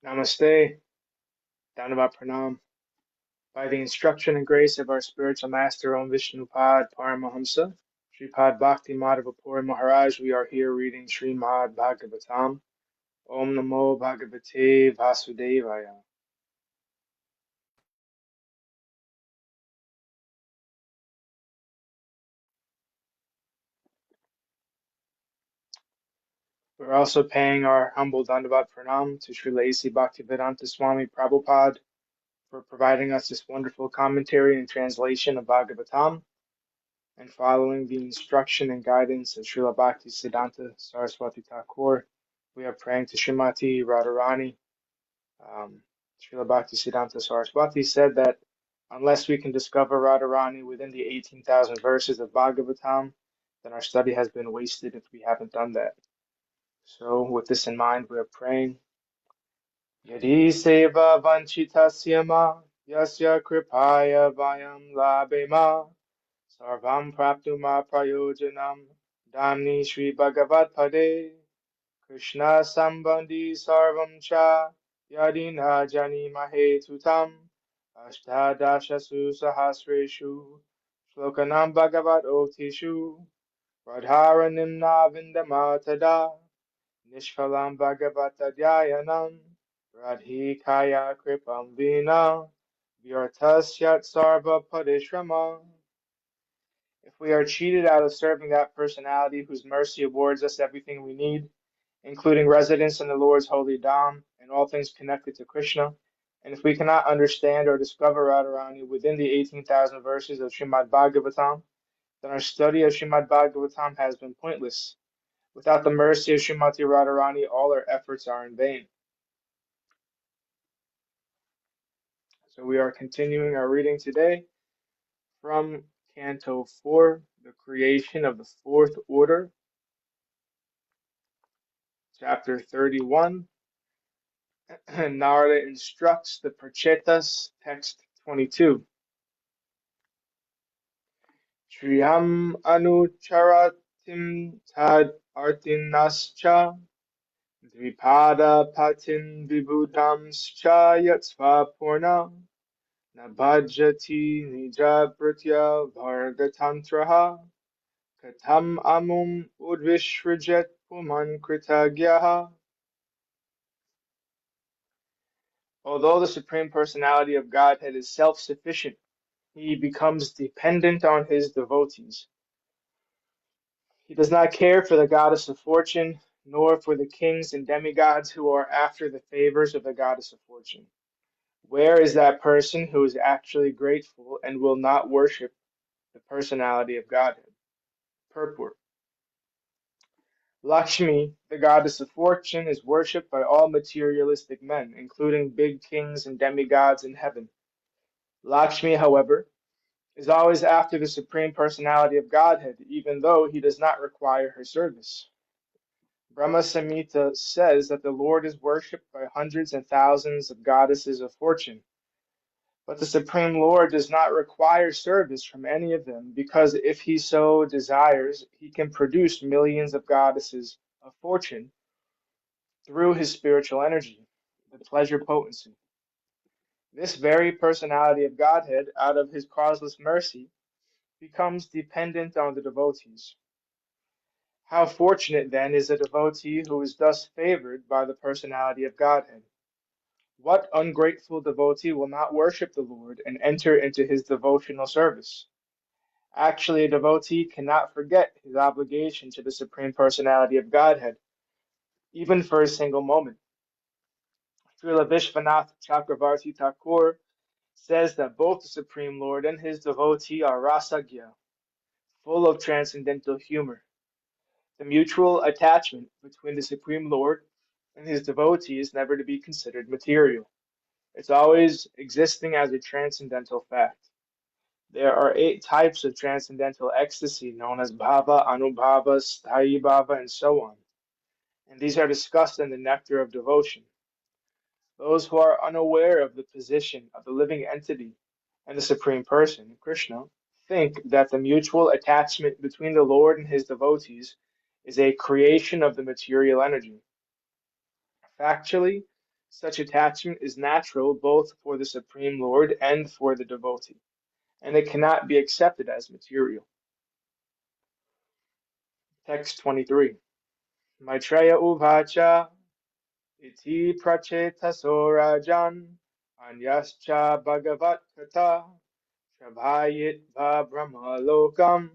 Namaste, Dhanavad Pranam. By the instruction and grace of our spiritual master, Om Vishnupad Paramahamsa, Sripad Bhakti Madhava Puri Maharaj, we are here reading Srimad Bhagavatam. Om Namo Bhagavate Vasudevaya. We're also paying our humble Dhanavad Pranam to Srila Bhaktivedanta Swami Prabhupada for providing us this wonderful commentary and translation of Bhagavatam, and following the instruction and guidance of Srila Bhaktisiddhanta Saraswati Thakur, we are praying to Srimati Radharani. Srila Bhaktisiddhanta Saraswati said that unless we can discover Radharani within the 18,000 verses of Bhagavatam, then our study has been wasted if we haven't done that. So with this in mind, we are praying. Yadi seva vanchitasya ma yasya kripaya vayam labema Sarvam Praptuma Prayojanam Damni Sri Bhagavat Pade Krishna Sambandhi Sarvam Cha Yadina Jani Mahe Tutam Ashtadashasu Sahasreshu Shlokanam Bhagavat Otishu Radharanim Navindamatада Nishkalam Bhagavat Adhyayanam Radhikaya Kripam Vina Vyartasyat Sarva Padishrama. If we are cheated out of serving that personality whose mercy awards us everything we need, including residence in the Lord's holy Dham and all things connected to Krishna, and if we cannot understand or discover Radharani within the 18,000 verses of Srimad Bhagavatam, then our study of Srimad Bhagavatam has been pointless. Without the mercy of Srimati Radharani, all our efforts are in vain. So we are continuing our reading today from Canto 4, the creation of the fourth order, chapter 31. Nārada instructs the Pracetās, text 22. Shriyam anucharatim tad artinascha dvipada patin vibhudamscha yatsva purna nabhajati nijabhritya vargatantraha katam amum udvishrajet puman kritagyaha. Although the Supreme Personality of Godhead is self-sufficient, he becomes dependent on his devotees. He does not care for the goddess of fortune, nor for the kings and demigods who are after the favors of the goddess of fortune. Where is that person who is actually grateful and will not worship the personality of Godhead? Purport. Lakshmi, the goddess of fortune, is worshipped by all materialistic men, including big kings and demigods in heaven. Lakshmi, however, is always after the Supreme Personality of Godhead, even though he does not require her service. Brahma Samhita says that the Lord is worshipped by hundreds and thousands of goddesses of fortune, but the Supreme Lord does not require service from any of them, because if he so desires, he can produce millions of goddesses of fortune through his spiritual energy, the pleasure potency. This very personality of Godhead, out of his causeless mercy, becomes dependent on the devotees. How fortunate, then, is a devotee who is thus favored by the personality of Godhead? What ungrateful devotee will not worship the Lord and enter into his devotional service? Actually, a devotee cannot forget his obligation to the Supreme Personality of Godhead, even for a single moment. Srila Vishwanath Chakravarti Thakur says that both the Supreme Lord and his devotee are rasagya, full of transcendental humor. The mutual attachment between the Supreme Lord and his devotee is never to be considered material. It's always existing as a transcendental fact. There are 8 types of transcendental ecstasy known as bhava, anubhava, sthayi bhava, and so on. And these are discussed in the Nectar of Devotion. Those who are unaware of the position of the living entity and the Supreme Person, Krishna, think that the mutual attachment between the Lord and his devotees is a creation of the material energy. Factually, Such attachment is natural both for the Supreme Lord and for the devotee, and it cannot be accepted as material. Text 23. Maitreya Uvacha iti prachetaso rajan anyascha bhagavat kata shabhayit va brahmalokam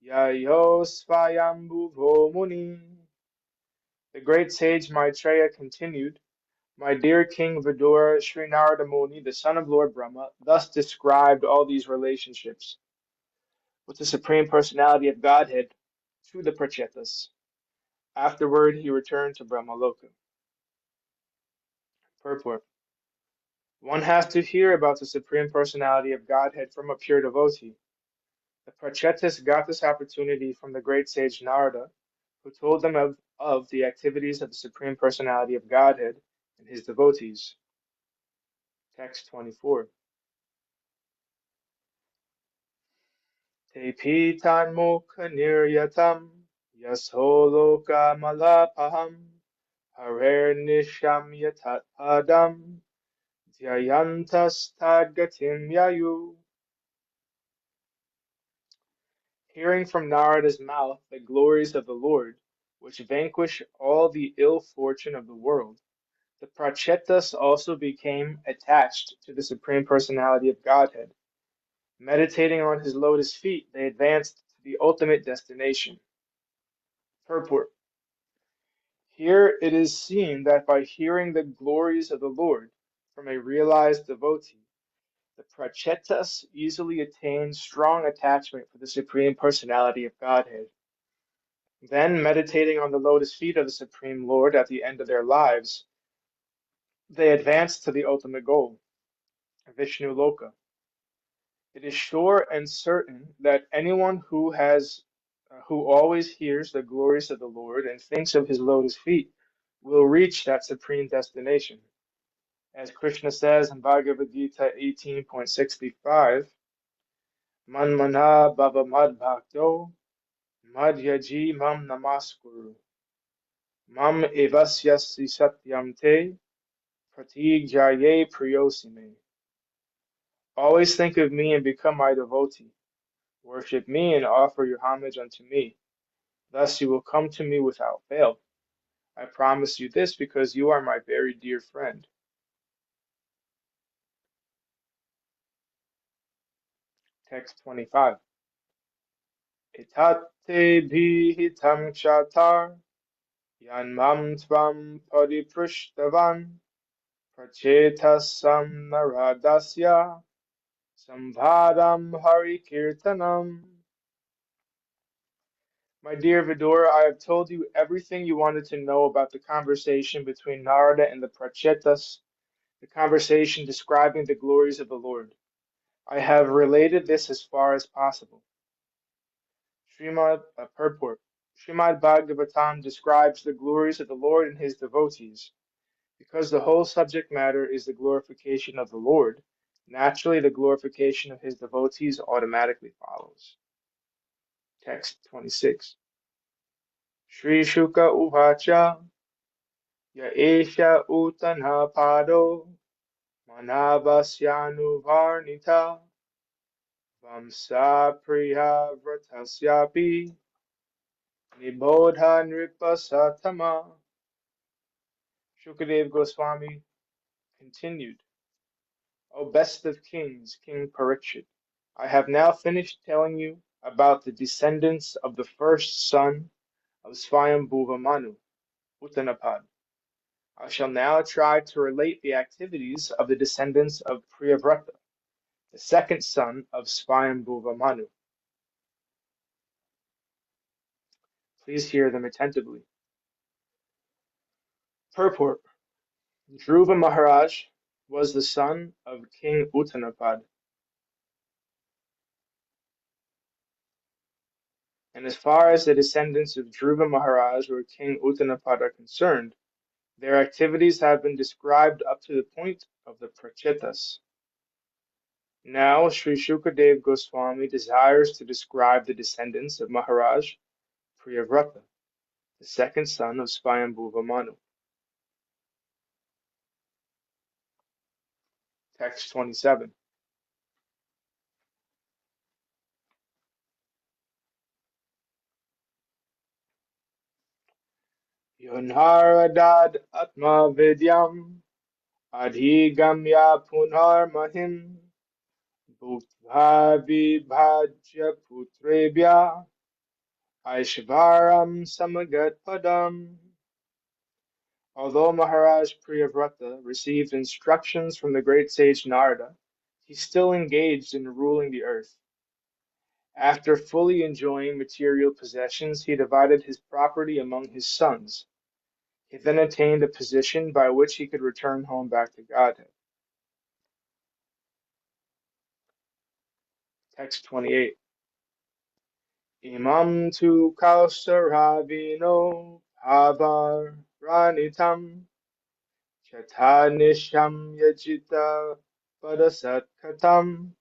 yayo svayambhuvo muni. The great sage Maitreya continued, my dear King Vidura, Sri Nārada Muni, the son of Lord Brahma, thus described all these relationships with the Supreme Personality of Godhead to the Pracetās. Afterward, he returned to Brahmaloka. Purport. One has to hear about the Supreme Personality of Godhead from a pure devotee. The Pracetās got this opportunity from the great sage Nārada, who told them of the activities of the Supreme Personality of Godhead and his devotees. Text 24. Te pitan mukha niryatam yasoloka malapaham harer nisham yatat padam dhyayantas tadgatim yayu. Hearing from Narada's mouth the glories of the Lord, which vanquish all the ill fortune of the world, the Pracetās also became attached to the Supreme Personality of Godhead. Meditating on his lotus feet, they advanced to the ultimate destination. Purport. Here it is seen that by hearing the glories of the Lord from a realized devotee, the Pracetās easily attain strong attachment for the Supreme Personality of Godhead. Then, meditating on the lotus feet of the Supreme Lord at the end of their lives, they advance to the ultimate goal, Vishnu Loka. It is sure and certain that anyone who always hears the glories of the Lord and thinks of his lotus feet will reach that supreme destination. As Krishna says in Bhagavad Gita 18.65, Manmana bhava mad bhakto madhyaji mam namaskuru mam evasyasi satyam te pratigyaye priyosime. Always think of me and become my devotee. Worship me and offer your homage unto me. Thus you will come to me without fail. I promise you this because you are my very dear friend. Text 25. Etate bhihitam chatar yanmam tvam pariprishtavan prachetasam naradasya samvadam harikirtanam. My dear Vidura, I have told you everything you wanted to know about the conversation between Nārada and the Pracetās, the conversation describing the glories of the Lord. I have related this as far as possible. Purport. Srimad Bhagavatam describes the glories of the Lord and his devotees. Because the whole subject matter is the glorification of the Lord, naturally the glorification of his devotees automatically follows. Text 26. Sri Shuka Uvacha Ya Esha Utana Pado Manavasyanu Varnita Vamsa Priya Vratasyapi Nibodha Nripasatama. Shukadev Goswami continued, O best of kings, King Parikshit, I have now finished telling you about the descendants of the first son of Swayambhuva Manu, Uttanapad. I shall now try to relate the activities of the descendants of Priyavrata, the second son of Swayambhuva Manu. Please hear them attentively. Purport. Dhruva Maharaj was the son of King Uttanapad. And as far as the descendants of Dhruva Maharaj or King Uttanapad are concerned, their activities have been described up to the point of the Pracetās. Now, Sri Shukadev Goswami desires to describe the descendants of Maharaj Priyavrata, the second son of Swayambhuva Manu. Text 27. Yonaradad atma vidyam adhigamya punar mahim bhuktva vibhajya putrebhya aishvaram samagat padam. Although Maharaj Priyavrata received instructions from the great sage Nārada, he still engaged in ruling the earth. After fully enjoying material possessions, he divided his property among his sons. He then attained a position by which he could return home back to Godhead. Text 28. Imam tu kausaravino bhavaranitam chatanisham yajita padasatkatam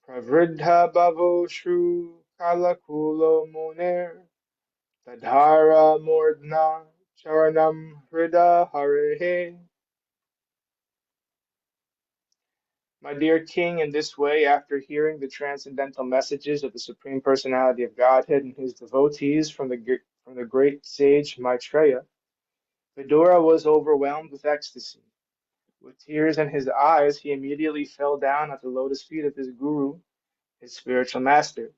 pravridha bhavo shru kalakulo muner tadhara mordna charanam hrida harehe. My dear King, in this way, after hearing the transcendental messages of the Supreme Personality of Godhead and his devotees from the great sage Maitreya, Vidura was overwhelmed with ecstasy. With tears in his eyes, he immediately fell down at the lotus feet of his guru, his spiritual master.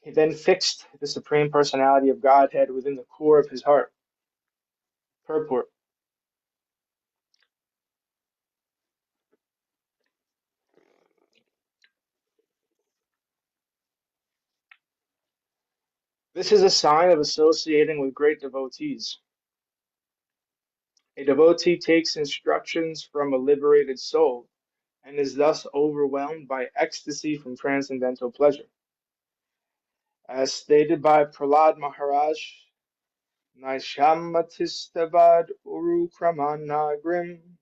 He then fixed the Supreme Personality of Godhead within the core of his heart. Purport. This is a sign of associating with great devotees. A devotee takes instructions from a liberated soul and is thus overwhelmed by ecstasy from transcendental pleasure. As stated by Prahlad Maharaj, Naishammatistavad Uru Kramanagrim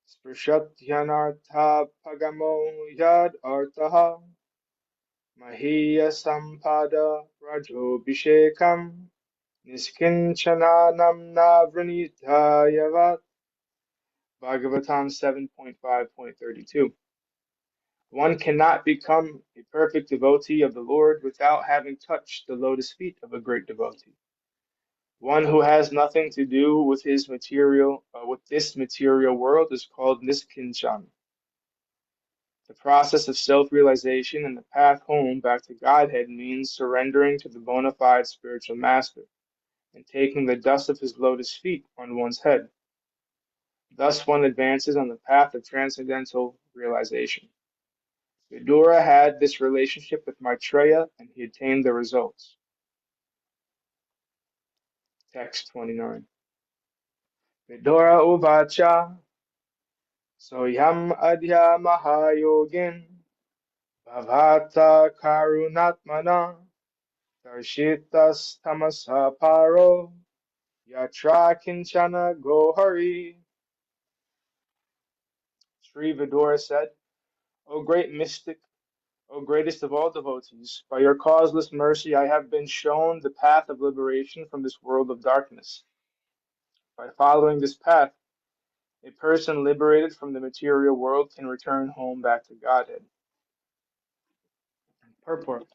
Sprishatyanartha Pagamo Yad Artaha Mahiya Sampada Rajobhishekam Niskinchananam Navranitayavat. Bhagavatam 7.5.32. One cannot become a perfect devotee of the Lord without having touched the lotus feet of a great devotee. One who has nothing to do with this material world is called niskinchan. The process of self-realization and the path home back to Godhead means surrendering to the bona fide spiritual master and taking the dust of his lotus feet on one's head. Thus one advances on the path of transcendental realization. Vidura had this relationship with Maitreya and he attained the results. Text 29. Vidura uvacha soyam adhya mahayogin bhavata karunatmana darshitas tamasa paro yatra kinchana gohari. Sri Vidura said, O great mystic, O greatest of all devotees, by your causeless mercy I have been shown the path of liberation from this world of darkness. By following this path, a person liberated from the material world can return home back to Godhead. Purport.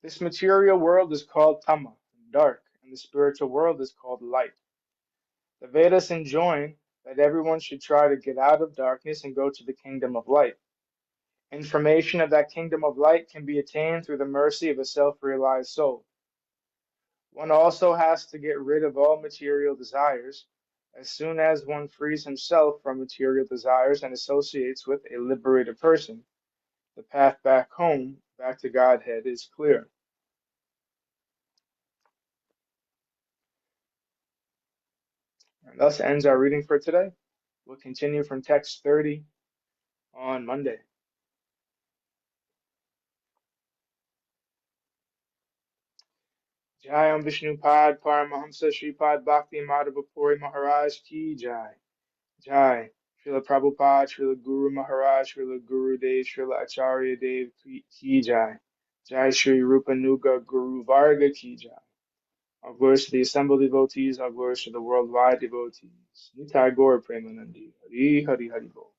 This material world is called Tama, dark, and the spiritual world is called light. The Vedas enjoin that everyone should try to get out of darkness and go to the kingdom of light. Information of that kingdom of light can be attained through the mercy of a self-realized soul. One also has to get rid of all material desires. As soon as one frees himself from material desires and associates with a liberated person, the path back home, back to Godhead, is clear. And thus ends our reading for today. We'll continue from text 30 on Monday. Jai Om Vishnu Pad Paramahamsa Sripad Bhakti Madhava Puri Maharaj Ki Jai. Jai. Srila Prabhupada, Srila Guru Maharaj, Srila Guru Dev, Srila Acharya Dev Ki Jai. Jai Shri Rupa Nuga Guru Varga Ki Jai. All glories to the assembled devotees, all glories to the worldwide devotees. Nitai Gaur Premanandi. Hari Hari Hari Bol.